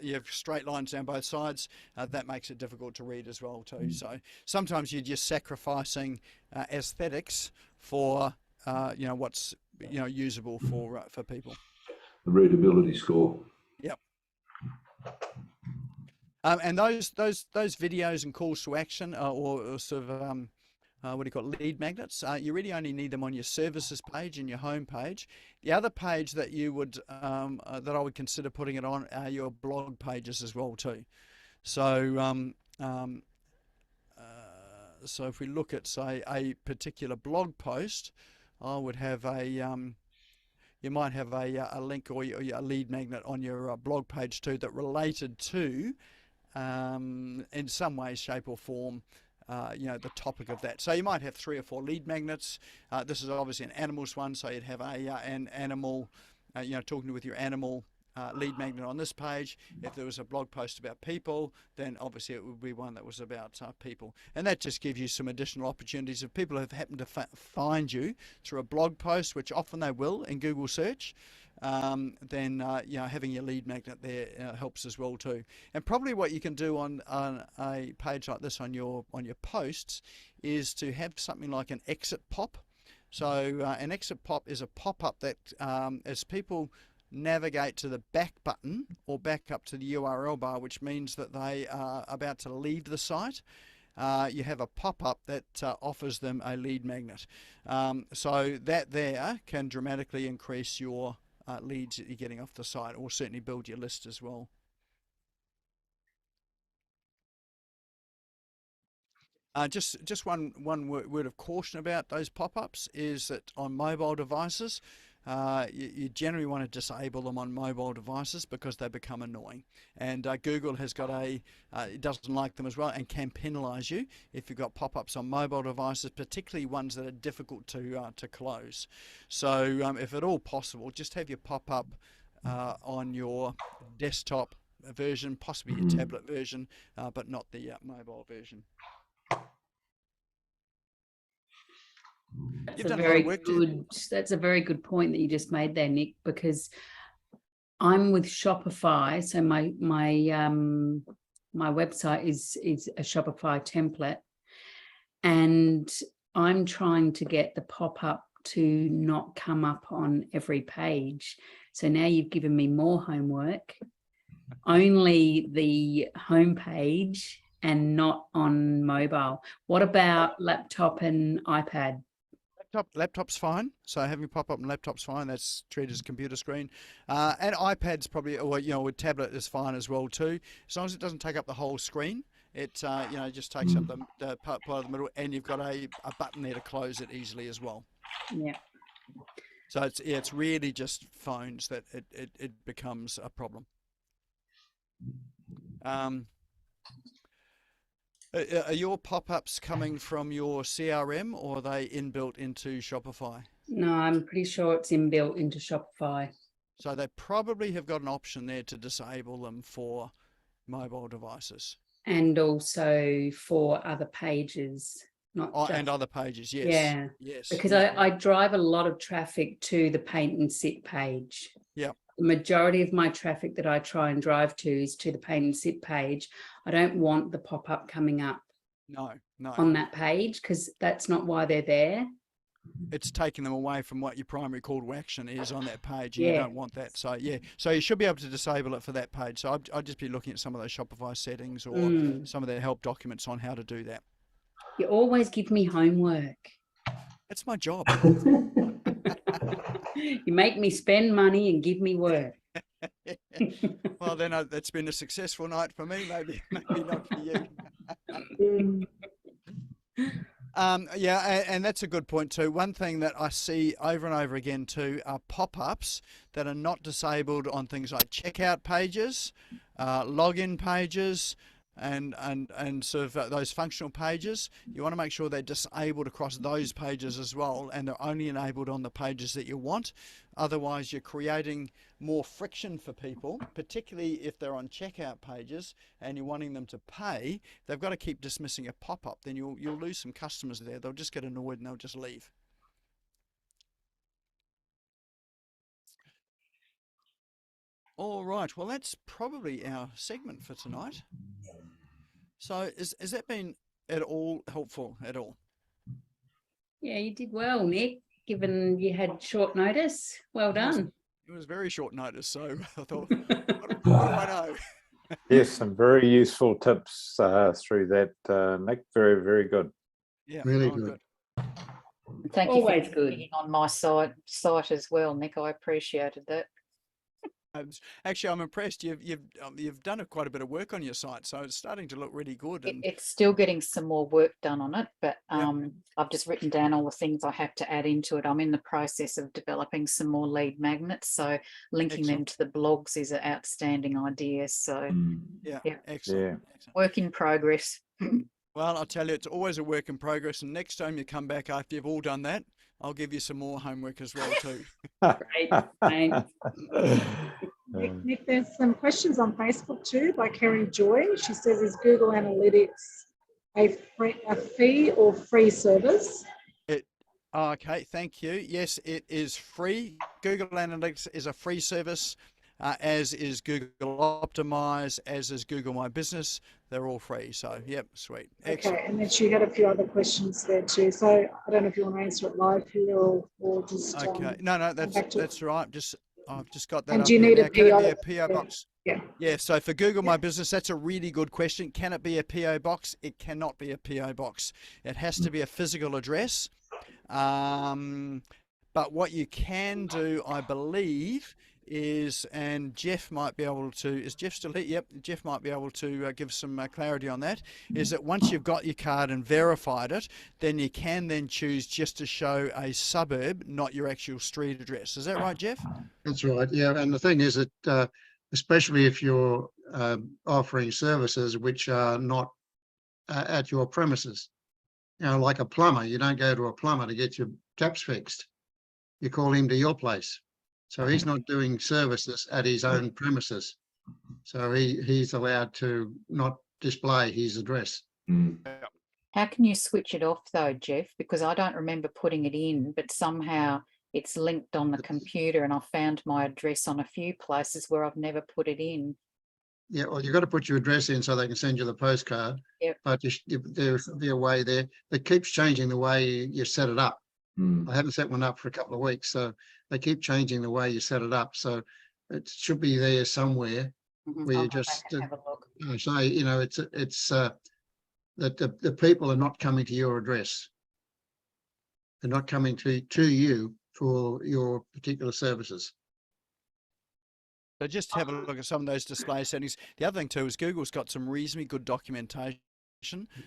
you have straight lines down both sides. That makes it difficult to read as well too. So sometimes you're just sacrificing aesthetics for what's usable for people. The readability score. Yep. And those videos and calls to action, or sort of what do you call it, lead magnets. You really only need them on your services page and your home page. The other page that you would that I would consider putting it on are your blog pages as well too. So so if we look at, say, a particular blog post, I would have a you might have a link or a lead magnet on your blog page too that related to in some way, shape or form, the topic of that. So you might have 3 or 4 lead magnets. This is obviously an animals one, so you'd have an animal, talking with your animal lead magnet on this page. If there was a blog post about people, then obviously it would be one that was about people. And that just gives you some additional opportunities. If people have happened to find you through a blog post, which often they will in Google search, then having your lead magnet there helps as well too. And probably what you can do on a page like this on your posts is to have something like an exit pop. So an exit pop is a pop-up that as people navigate to the back button or back up to the URL bar, which means that they are about to leave the site, you have a pop-up that offers them a lead magnet. So that there can dramatically increase your leads that you're getting off the site, or certainly build your list as well. Just one word of caution about those pop-ups is that on mobile devices, you generally want to disable them on mobile devices because they become annoying. And Google has got it doesn't like them as well, and can penalise you if you've got pop-ups on mobile devices, particularly ones that are difficult to close. So if at all possible, just have your pop-up on your desktop version, possibly your tablet version, but not the mobile version. That's a very good point that you just made there, Nick, because I'm with Shopify. So my website is a Shopify template, and I'm trying to get the pop-up to not come up on every page. So now you've given me more homework. Only the home page and not on mobile. What about laptop and iPad? Laptop's fine. So having pop up on laptop's fine. That's treated as a computer screen. And iPad's probably, or with tablet is fine as well too. As long as it doesn't take up the whole screen, it just takes up the part of the middle, and you've got a button there to close it easily as well. Yeah. So it's really just phones that it becomes a problem. Are your pop-ups coming from your CRM, or are they inbuilt into Shopify? No, I'm pretty sure it's inbuilt into Shopify. So they probably have got an option there to disable them for mobile devices. And also for other pages. And other pages, yes. Yeah. Yes. Because I drive a lot of traffic to the paint and sit page. Yeah. The majority of my traffic that I try and drive to is to the paint and sit page. I don't want the pop-up coming up on that page, because that's not why they're there. It's taking them away from what your primary call to action is on that page, and you don't want that. So so you should be able to disable it for that page. So I'd just be looking at some of those Shopify settings or some of their help documents on how to do that. You always give me homework. That's my job. You make me spend money and give me work. Well, then that's been a successful night for me. Maybe not for you. And that's a good point too. One thing that I see over and over again too are pop-ups that are not disabled on things like checkout pages, login pages, and sort of those functional pages. You want to make sure they're disabled across those pages as well, and they're only enabled on the pages that you want. Otherwise, you're creating more friction for people, particularly if they're on checkout pages and you're wanting them to pay. They've got to keep dismissing a pop-up. Then you'll lose some customers there. They'll just get annoyed and they'll just leave. All right, well, that's probably our segment for tonight. So has that been at all helpful at all? Yeah, you did well, Nick, given you had short notice. Well done. It was very short notice, so I thought, what do I know? Yes, some very useful tips through that, Nick. Very, very good. Yeah, Really oh, good. And thank you Always for good. being on my site as well, Nick. I appreciated that. Actually, I'm impressed. You've done quite a bit of work on your site, so it's starting to look really good. And It's still getting some more work done on it, but Yep. I've just written down all the things I have to add into it. I'm in the process of developing some more lead magnets, so linking them to the blogs is an outstanding idea. So yeah, Yeah. excellent. Excellent. work in progress. Well, I'll tell you, it's always a work in progress. And next time you come back after you've all done that, I'll give you some more homework as well too. Great, thanks. Nick, there's some questions on Facebook too by Kerry Joy. She says, is Google Analytics a fee or free service? Okay, thank you. Yes, it is free. Google Analytics is a free service, as is Google Optimise, as is Google My Business. They're all free. So, yep, sweet. Excellent. Okay, and then she had a few other questions there too. So I don't know if you want to answer it live here or just Okay. No, back to that's right. I've just got that And up do you here need now. a Can it be PO? a PO box? Yeah. Yeah, so for Google My Business, that's a really good question. Can it be a PO box? It cannot be a PO box. It has to be a physical address. But what you can do, I believe, is, and Jeff might be able to, is Jeff still here? Yep, Jeff might be able to give some clarity on that, is that once you've got your card and verified it, then you can then choose just to show a suburb, not your actual street address. Is that right, Jeff? That's right. Yeah. And the thing is that, especially if you're offering services which are not at your premises, like a plumber, you don't go to a plumber to get your taps fixed. You call him to your place. So he's not doing services at his own premises. So he's allowed to not display his address. How can you switch it off though, Jeff? Because I don't remember putting it in, but somehow it's linked on the computer and I found my address on a few places where I've never put it in. Yeah, well, you've got to put your address in so they can send you the postcard. Yep. But there'll be a way there that keeps changing the way you set it up. I haven't set one up for a couple of weeks, so they keep changing the way you set it up. So it should be there somewhere where I'll you go back just and have a look. say, it's that the people are not coming to your address. They're not coming to you for your particular services. So just have a look at some of those display settings. The other thing too is Google's got some reasonably good documentation.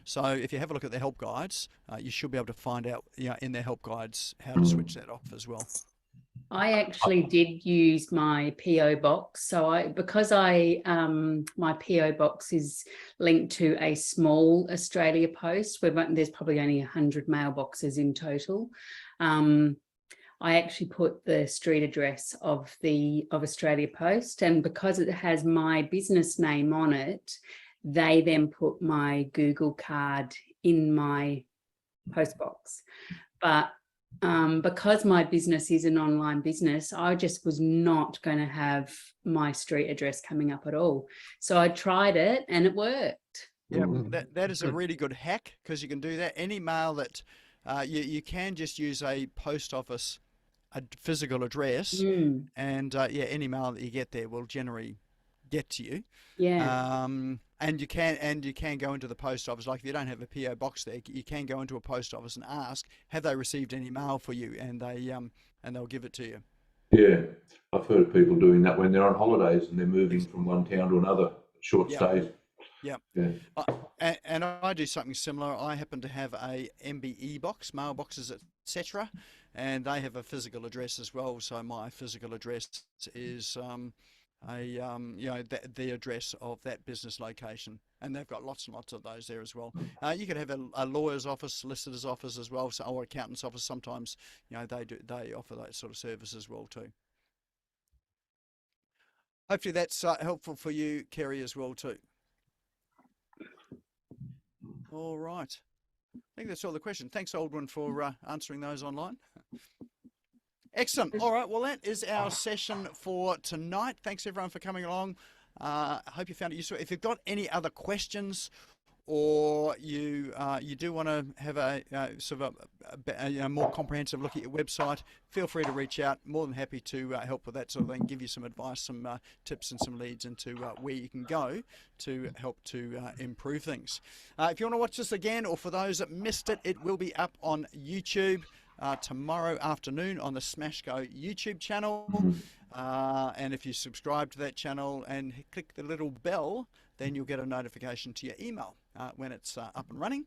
So if you have a look at their help guides, you should be able to find out, in their help guides how to switch that off as well. I actually did use my PO box. So because my PO box is linked to a small Australia Post, where there's probably only 100 mailboxes in total. I actually put the street address of Australia Post, and because it has my business name on it, they then put my Google card in my post box. But because my business is an online business, I just was not going to have my street address coming up at all. So I tried it and it worked. Yeah, that is a really good hack, because you can do that. Any mail that you can just use a post office, a physical address, and any mail that you get there will generally get to you. Yeah. And you can go into the post office. Like if you don't have a PO box there, you can go into a post office and ask, have they received any mail for you, and they'll give it to you. Yeah, I've heard of people doing that when they're on holidays and they're moving from one town to another, short stays. Yeah. And I do something similar. I happen to have a MBE box, mailboxes, etc., and they have a physical address as well. So my physical address is the address of that business location, and they've got lots and lots of those there as well. You could have a lawyer's office, solicitor's office as well, or accountant's office. Sometimes they offer that sort of service as well too. Hopefully that's helpful for you, Kerry, as well too. All right, I think that's all the questions. Thanks, Aldwin, for answering those online. Excellent. All right. Well, that is our session for tonight. Thanks, everyone, for coming along. I hope you found it useful. If you've got any other questions or you do want to have a sort of a more comprehensive look at your website, feel free to reach out. More than happy to help with that sort of thing, give you some advice, some tips and some leads into where you can go to help to improve things. If you want to watch this again, or for those that missed it, it will be up on YouTube tomorrow afternoon on the SmashGo YouTube channel. And if you subscribe to that channel and click the little bell, then you'll get a notification to your email when it's up and running.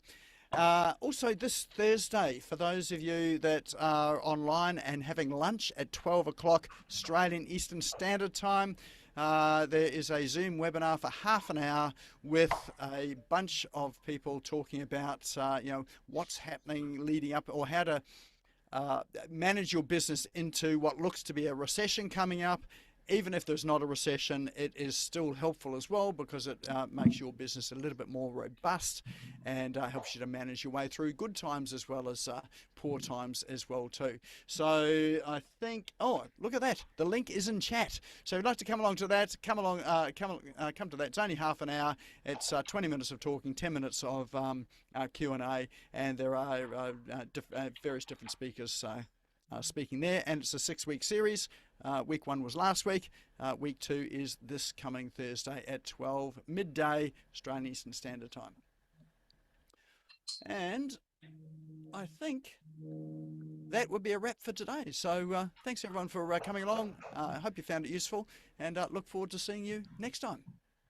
Also this Thursday, for those of you that are online and having lunch at 12 o'clock Australian Eastern Standard Time, there is a Zoom webinar for half an hour with a bunch of people talking about what's happening leading up, or how to manage your business into what looks to be a recession coming up. Even if there's not a recession, it is still helpful as well, because it makes your business a little bit more robust and helps you to manage your way through good times as well as poor times as well too. So I think, oh, look at that, the link is in chat. So if you'd like to come along to that, come to that. It's only half an hour. It's 20 minutes of talking, 10 minutes of Q&A, and there are various different speakers speaking there, and it's a 6-week series. Week 1 was last week. Week 2 is this coming Thursday at 12 midday Australian Eastern Standard Time. And I think that would be a wrap for today. So thanks everyone for coming along. I hope you found it useful, and look forward to seeing you next time.